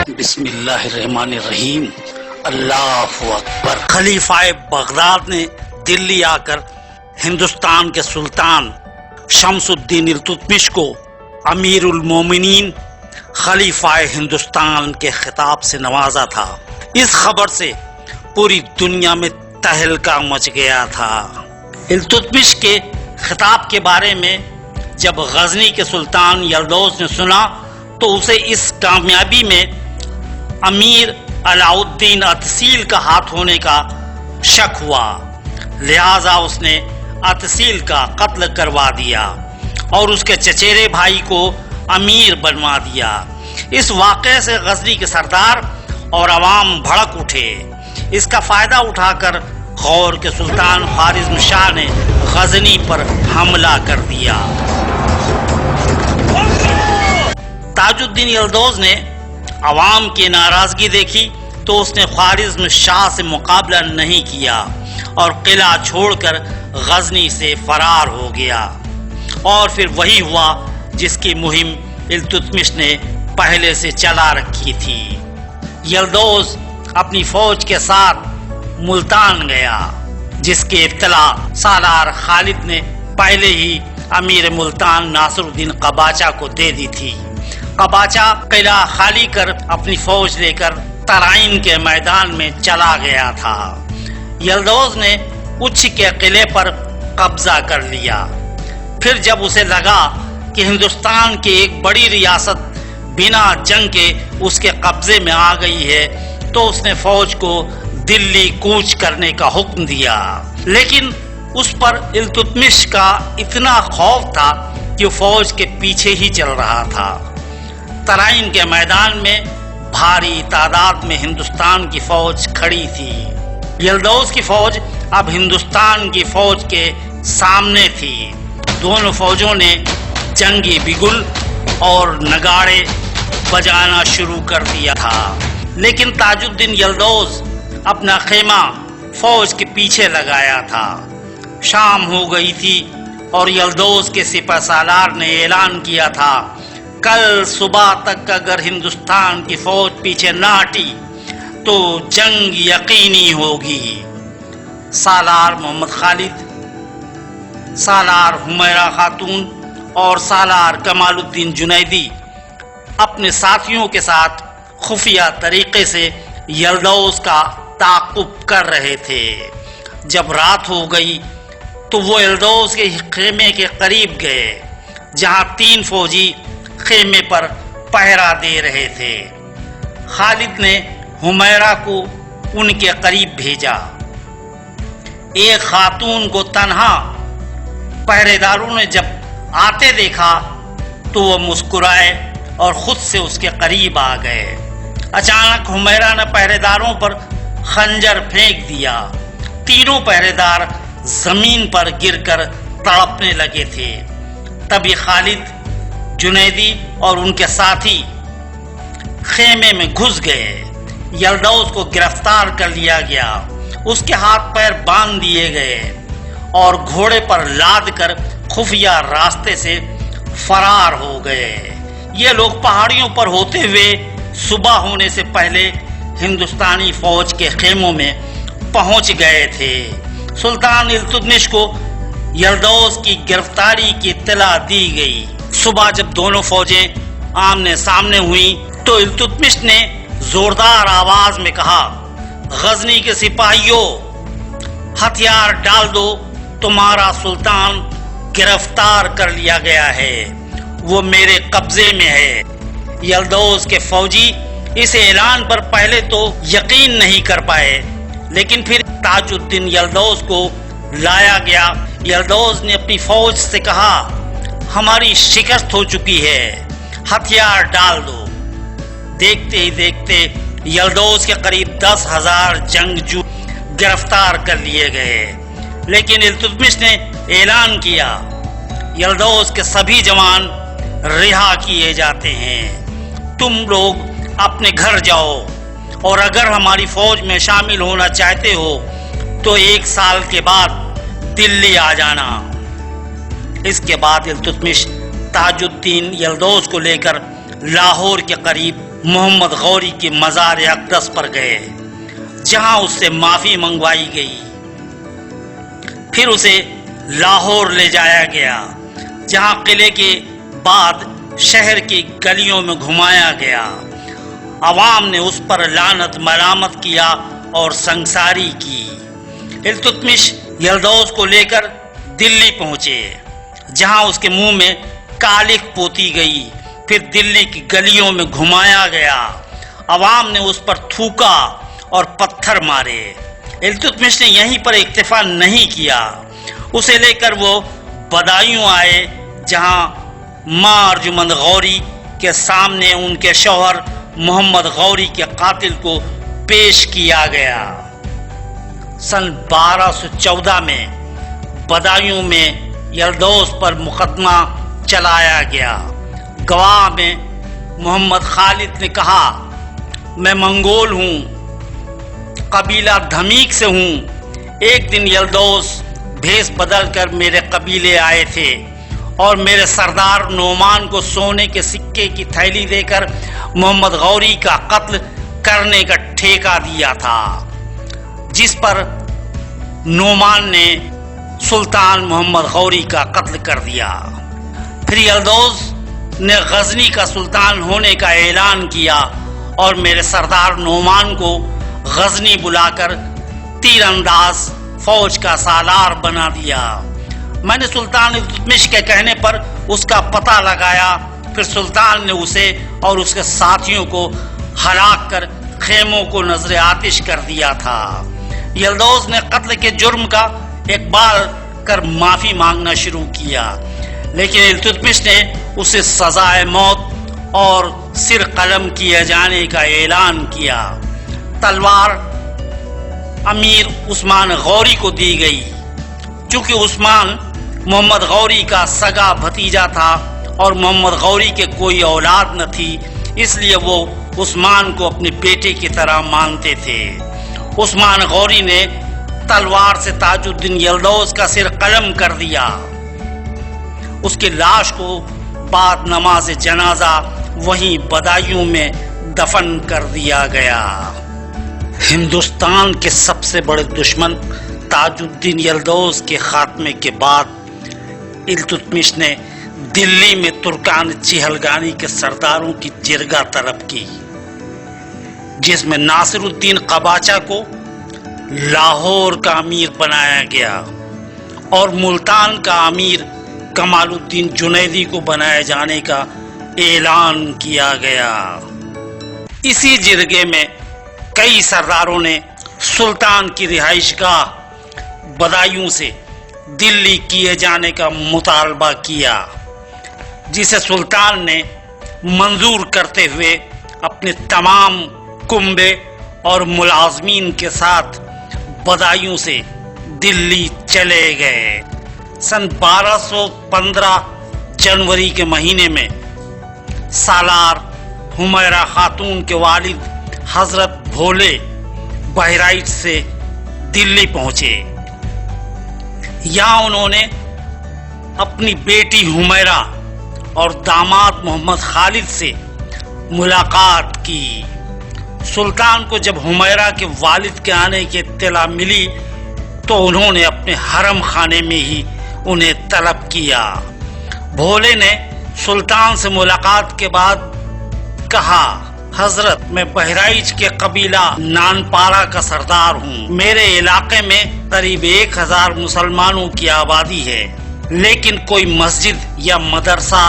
بسم اللہ الرحمن الرحیم، اللہ اکبر۔ خلیفہ بغداد نے دلی آ کر ہندوستان کے سلطان شمس الدین التتمش کو امیر المومنین خلیفہ ہندوستان کے خطاب سے نوازا تھا۔ اس خبر سے پوری دنیا میں تہلکہ مچ گیا تھا۔ التتمش کے خطاب کے بارے میں جب غزنی کے سلطان یلدوز نے سنا تو اسے اس کامیابی میں امیر علاء الدین اتسیل کا ہاتھ ہونے کا شک ہوا، لہذا اس نے اتسیل کا قتل کروا دیا اور اس کے چچیرے بھائی کو امیر بنوا دیا۔ اس واقعے سے غزنی کے سردار اور عوام بھڑک اٹھے۔ اس کا فائدہ اٹھا کر غور کے سلطان خوارزم شاہ نے غزنی پر حملہ کر دیا۔ تاج الدین یلدوز نے عوام کی ناراضگی دیکھی تو اس نے خوارزم شاہ سے مقابلہ نہیں کیا اور قلعہ چھوڑ کر غزنی سے فرار ہو گیا، اور پھر وہی ہوا جس کی مہم التتمش نے پہلے سے چلا رکھی تھی۔ یلدوز اپنی فوج کے ساتھ ملتان گیا، جس کی اطلاع سالار خالد نے پہلے ہی امیر ملتان ناصر الدین قباچہ کو دے دی تھی۔ قباچہ قلعہ خالی کر اپنی فوج لے کر ترائن کے میدان میں چلا گیا تھا۔ یلدوز نے اچھ کے قلعے پر قبضہ کر لیا۔ پھر جب اسے لگا کہ ہندوستان کی ایک بڑی ریاست بنا جنگ کے اس کے قبضے میں آ گئی ہے تو اس نے فوج کو دلی کوچ کرنے کا حکم دیا، لیکن اس پر التتمش کا اتنا خوف تھا کہ فوج کے پیچھے ہی چل رہا تھا۔ ترائن کے میدان میں بھاری تعداد میں ہندوستان کی فوج کھڑی تھی۔ یلدوز کی فوج اب ہندوستان کی فوج کے سامنے تھی۔ دونوں فوجوں نے جنگی بگل اور نگاڑے بجانا شروع کر دیا تھا، لیکن تاج الدین یلدوز اپنا خیمہ فوج کے پیچھے لگایا تھا۔ شام ہو گئی تھی اور یلدوز کے سپہ سالار نے اعلان کیا تھا، کل صبح تک اگر ہندوستان کی فوج پیچھے نہ ہٹی تو جنگ یقینی ہوگی۔ سالار محمد خالد، سالار حمیرہ خاتون اور سالار کمال الدین جنیدی اپنے ساتھیوں کے ساتھ خفیہ طریقے سے یلدوز کا تعاقب کر رہے تھے۔ جب رات ہو گئی تو وہ یلدوز کے خیمے کے قریب گئے، جہاں 3 فوجی خیمے پر پہرا دے رہے تھے۔ خالد نے حمیرہ کو ان کے قریب بھیجا۔ ایک خاتون کو تنہا پہرے داروں نے جب آتے دیکھا تو وہ مسکرائے اور خود سے اس کے قریب آ گئے۔ اچانک حمیرہ نے پہرے داروں پر خنجر پھینک دیا۔ تینوں پہرے دار زمین پر گر کر تڑپنے لگے تھے۔ تبھی خالد، جنیدی اور ان کے ساتھی خیمے میں گھس گئے۔ یلدوز کو گرفتار کر لیا گیا، اس کے ہاتھ پیر باندھ دیے گئے اور گھوڑے پر لاد کر خفیہ راستے سے فرار ہو گئے۔ یہ لوگ پہاڑیوں پر ہوتے ہوئے صبح ہونے سے پہلے ہندوستانی فوج کے خیموں میں پہنچ گئے تھے۔ سلطان التتمش کو یلدوز کی گرفتاری کی اطلاع دی گئی۔ صبح جب دونوں فوجیں آمنے سامنے ہوئیں تو التتمش نے زوردار آواز میں کہا، غزنی کے سپاہیوں، ہتھیار ڈال دو، تمہارا سلطان گرفتار کر لیا گیا ہے، وہ میرے قبضے میں ہے۔ یلدوز کے فوجی اس اعلان پر پہلے تو یقین نہیں کر پائے، لیکن پھر تاج الدین یلدوز کو لایا گیا۔ یلدوز نے اپنی فوج سے کہا، ہماری شکست ہو چکی ہے، ہتھیار ڈال دو۔ دیکھتے ہی دیکھتے یلدوز کے قریب 10,000 جنگجو گرفتار کر لیے گئے، لیکن التتمش نے اعلان کیا، یلدوز کے سبھی جوان رہا کیے جاتے ہیں، تم لوگ اپنے گھر جاؤ، اور اگر ہماری فوج میں شامل ہونا چاہتے ہو تو 1 سال کے بعد دلی آ جانا۔ اس کے بعد التتمش تاج الدین یلدوز کو لے کر لاہور کے قریب محمد غوری کے مزار اقدس پر گئے، جہاں اس سے معافی منگوائی گئی۔ پھر اسے لاہور لے جایا گیا، جہاں قلعے کے بعد شہر کی گلیوں میں گھمایا گیا۔ عوام نے اس پر لعنت ملامت کیا اور سنگساری کی۔ التتمش یلدوز کو لے کر دلی پہنچے، جہاں اس کے منہ میں کالک پوتی گئی۔ پھر دلی کی گلیوں میں گھمایا گیا، عوام نے اس پر تھوکا اور پتھر مارے۔ التتمش نے یہیں پر اکتفا نہیں کیا، اسے لے کر وہ بدایوں آئے، جہاں ماں ارجمند غوری کے سامنے ان کے شوہر محمد غوری کے قاتل کو پیش کیا گیا۔ سن 1214 میں بدایوں میں یلدوز پر مقدمہ چلایا گیا۔ گواہ میں محمد خالد نے کہا، میں منگول ہوں، قبیلہ دھمیک سے ہوں۔ ایک دن یلدوز بھیس بدل کر میرے قبیلے آئے تھے اور میرے سردار نعمان کو سونے کے سکے کی تھیلی دے کر محمد غوری کا قتل کرنے کا ٹھیکہ دیا تھا، جس پر نعمان نے سلطان محمد غوری کا قتل کر دیا۔ پھر یلدوز نے غزنی کا سلطان ہونے کا اعلان کیا اور میرے سردار نعمان کو غزنی بلا کر تیر انداز فوج کا سالار بنا دیا۔ میں نے سلطان التتمش کے کہنے پر اس کا پتہ لگایا، پھر سلطان نے اسے اور اس کے ساتھیوں کو ہلاک کر خیموں کو نذر آتش کر دیا تھا۔ یلدوز نے قتل کے جرم کا اقرار کر معافی مانگنا شروع کیا، لیکن التتمش نے اسے سزائے موت اور سر قلم کیے جانے کا اعلان کیا۔ تلوار امیر عثمان غوری کو دی گئی۔ چونکہ عثمان محمد غوری کا سگا بھتیجا تھا اور محمد غوری کے کوئی اولاد نہ تھی، اس لیے وہ عثمان کو اپنے بیٹے کی طرح مانتے تھے۔ عثمان غوری نے تلوار سے تاج الدین یلدوز کا سر قلم کر دیا۔ اس کی لاش کو بعد نماز جنازہ وہیں بدایوں میں دفن کر دیا گیا۔ ہندوستان کے سب سے بڑے دشمن تاج الدین یلدوز کے خاتمے کے بعد التتمش نے دلی میں ترکان چہلگانی کے سرداروں کی جرگہ طلب کی، جس میں ناصر الدین قباچہ کو لاہور کا امیر بنایا گیا اور ملتان کا امیر کمال الدین جنیدی کو بنائے جانے کا اعلان کیا گیا۔ اسی جرگے میں کئی سرداروں نے سلطان کی رہائش گاہ بدایوں سے دلی کیے جانے کا مطالبہ کیا، جسے سلطان نے منظور کرتے ہوئے اپنے تمام کنبے اور ملازمین کے ساتھ بدایوں سے دلی چلے گئے۔ سن 1215 جنوری کے مہینے میں سالار حمیرہ خاتون کے والد حضرت بھولے بہرائچ سے دلی پہنچے۔ یہاں انہوں نے اپنی بیٹی حمیرہ اور داماد محمد خالد سے ملاقات کی۔ سلطان کو جب حمیرہ کے والد کے آنے کی اطلاع ملی تو انہوں نے اپنے حرم خانے میں ہی انہیں طلب کیا۔ بھولے نے سلطان سے ملاقات کے بعد کہا، حضرت میں بہرائچ کے قبیلہ نانپارہ کا سردار ہوں۔ میرے علاقے میں قریب 1000 مسلمانوں کی آبادی ہے، لیکن کوئی مسجد یا مدرسہ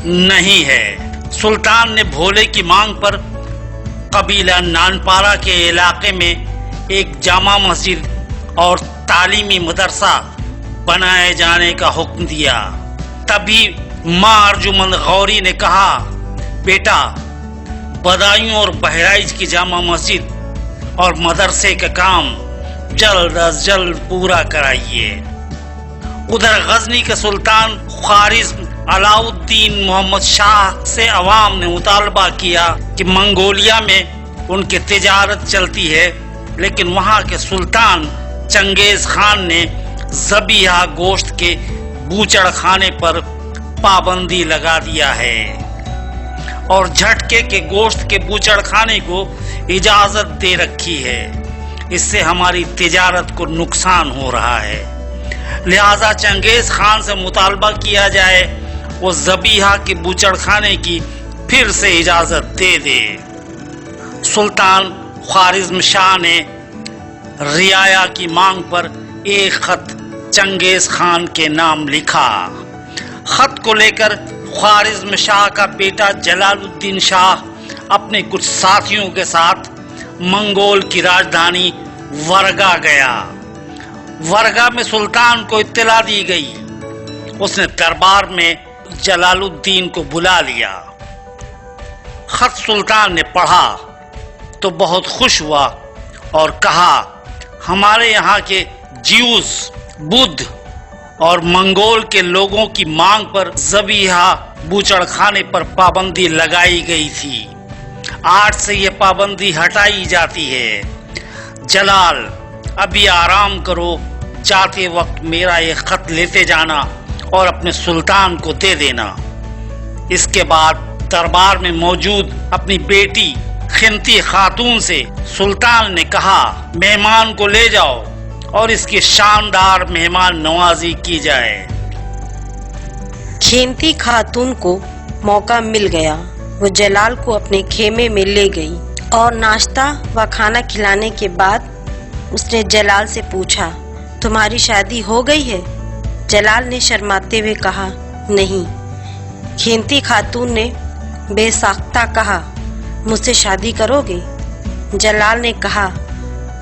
نہیں ہے۔ سلطان نے بھولے کی مانگ پر قبیلہ نانپارہ کے علاقے میں ایک جامع مسجد اور تعلیمی مدرسہ بنائے جانے کا حکم دیا۔ تبھی ماں ارجمند غوری نے کہا، بیٹا، بدایوں اور بہرائچ کی جامع مسجد اور مدرسے کا کام جلد از جلد پورا کرائیے۔ ادھر غزنی کے سلطان خوارزم علاء الدین محمد شاہ سے عوام نے مطالبہ کیا کہ منگولیا میں ان کی تجارت چلتی ہے، لیکن وہاں کے سلطان چنگیز خان نے ذبیحہ گوشت کے بوچڑ خانے پر پابندی لگا دیا ہے۔ اور جھٹکے کے گوشت کے بوچڑ کھانے کو اجازت دے رکھی ہے۔ اس سے ہماری تجارت کو نقصان ہو رہا ہے، لہذا چنگیز خان سے مطالبہ کیا جائے وہ ذبیحہ کے بوچڑ کھانے کی پھر سے اجازت دے دے۔ سلطان خوارزم شاہ نے رعایا کی مانگ پر ایک خط چنگیز خان کے نام لکھا۔ خط کو لے کر خوارزم شاہ کا بیٹا جلال الدین شاہ اپنے کچھ ساتھیوں کے ساتھ منگول کی راجدھانی ورگا گیا۔ ورگا میں سلطان کو اطلاع دی گئی۔ اس نے دربار میں جلال الدین کو بلا لیا۔ خط سلطان نے پڑھا تو بہت خوش ہوا اور کہا، ہمارے یہاں کے جیوز، بدھ اور منگول کے لوگوں کی مانگ پر ذبیحہ بوچڑ کھانے پر پابندی لگائی گئی تھی، آج سے یہ پابندی ہٹائی جاتی ہے۔ جلال، ابھی آرام کرو، جاتے وقت میرا یہ خط لیتے جانا اور اپنے سلطان کو دے دینا۔ اس کے بعد دربار میں موجود اپنی بیٹی خنتی خاتون سے سلطان نے کہا، مہمان کو لے جاؤ اور اس کی شاندار مہمان نوازی کی جائے۔ خنتی خاتون کو موقع مل گیا، وہ جلال کو اپنے خیمے میں لے گئی اور ناشتہ و کھانا کھلانے کے بعد اس نے جلال سے پوچھا، تمہاری شادی ہو گئی ہے؟ جلال نے شرماتے ہوئے کہا، نہیں۔ خنتی خاتون نے بے ساختہ کہا، مجھ سے شادی کرو گے؟ جلال نے کہا،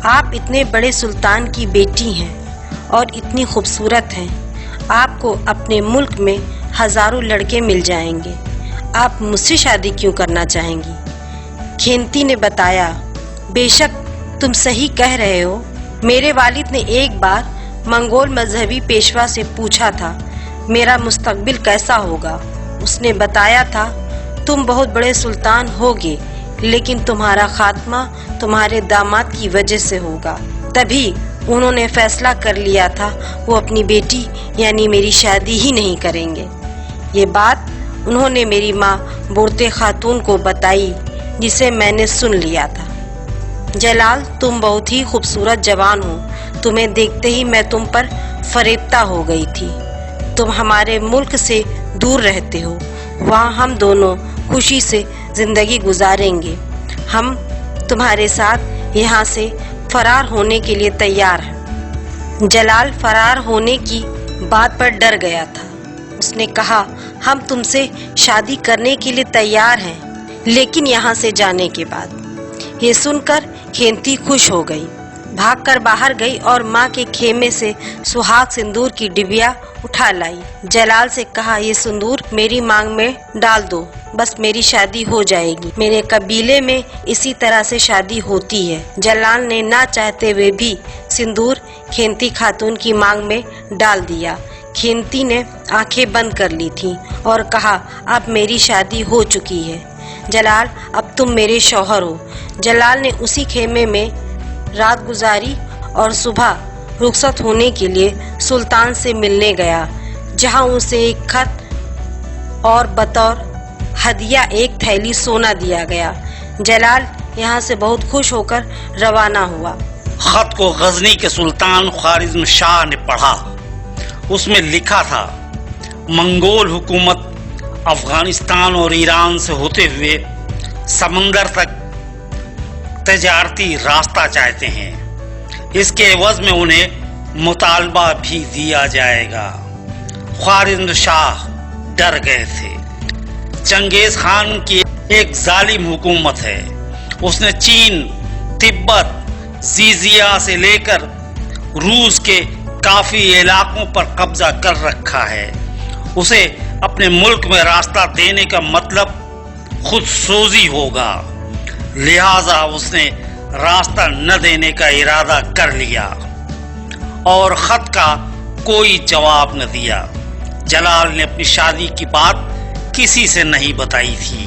آپ اتنے بڑے سلطان کی بیٹی ہیں اور اتنی خوبصورت ہیں، آپ کو اپنے ملک میں ہزاروں لڑکے مل جائیں گے، آپ مجھ سے شادی کیوں کرنا چاہیں گی؟ خنتی نے بتایا، بے شک تم صحیح کہہ رہے ہو، میرے والد نے ایک بار منگول مذہبی پیشوا سے پوچھا تھا میرا مستقبل کیسا ہوگا۔ اس نے بتایا تھا تم بہت بڑے سلطان ہوگے، لیکن تمہارا خاتمہ تمہارے داماد کی وجہ سے ہوگا۔ تبھی انہوں نے فیصلہ کر لیا تھا وہ اپنی بیٹی یعنی میری شادی ہی نہیں کریں گے۔ یہ بات انہوں نے میری ماں بورتے خاتون کو بتائی، جسے میں نے سن لیا تھا۔ جلال، تم بہت ہی خوبصورت جوان ہو، تمہیں دیکھتے ہی میں تم پر فریفتہ ہو گئی تھی۔ تم ہمارے ملک سے دور رہتے ہو، وہاں ہم دونوں خوشی سے زندگی گزاریں گے۔ ہم تمہارے ساتھ یہاں سے فرار ہونے کے لیے تیار ہیں۔ جلال فرار ہونے کی بات پر ڈر گیا تھا۔ اس نے کہا، ہم تم سے شادی کرنے کے لیے تیار ہیں، لیکن یہاں سے جانے کے بعد۔ یہ سن کر خنتی خوش ہو گئی، بھاگ کر باہر گئی اور ماں کے خیمے سے سہاگ سندور کی ڈبیا اٹھا لائی۔ جلال سے کہا، یہ سندور میری مانگ میں ڈال دو، بس میری شادی ہو جائے گی۔ میرے قبیلے میں اسی طرح سے شادی ہوتی ہے۔ جلال نے نہ چاہتے ہوئے بھی سندور خنتی خاتون کی مانگ میں ڈال دیا۔ خنتی نے آنکھیں بند کر لی تھیں اور کہا، اب میری شادی ہو چکی ہے جلال، اب تم میرے شوہر ہو۔ جلال نے اسی خیمے میں رات گزاری اور صبح رخصت ہونے کے لیے سلطان سے ملنے گیا، جہاں اسے ایک خط اور بطور ہدیہ ایک تھیلی سونا دیا گیا۔ جلال یہاں سے بہت خوش ہو کر روانہ ہوا۔ خط کو غزنی کے سلطان خوارزم شاہ نے پڑھا۔ اس میں لکھا تھا، منگول حکومت افغانستان اور ایران سے ہوتے ہوئے سمندر تک تجارتی راستہ چاہتے ہیں، اس کے عوض میں انہیں مطالبہ بھی دیا جائے گا۔ خوارزم شاہ ڈر گئے تھے۔ چنگیز خان کی ایک ظالم حکومت ہے، اس نے چین، تبت، زیزیا سے لے کر روس کے کافی علاقوں پر قبضہ کر رکھا ہے۔ اسے اپنے ملک میں راستہ دینے کا مطلب خود سوزی ہوگا، لہذا اس نے راستہ نہ دینے کا ارادہ کر لیا اور خط کا کوئی جواب نہ دیا۔ جلال نے اپنی شادی کی بات کسی سے نہیں بتائی تھی۔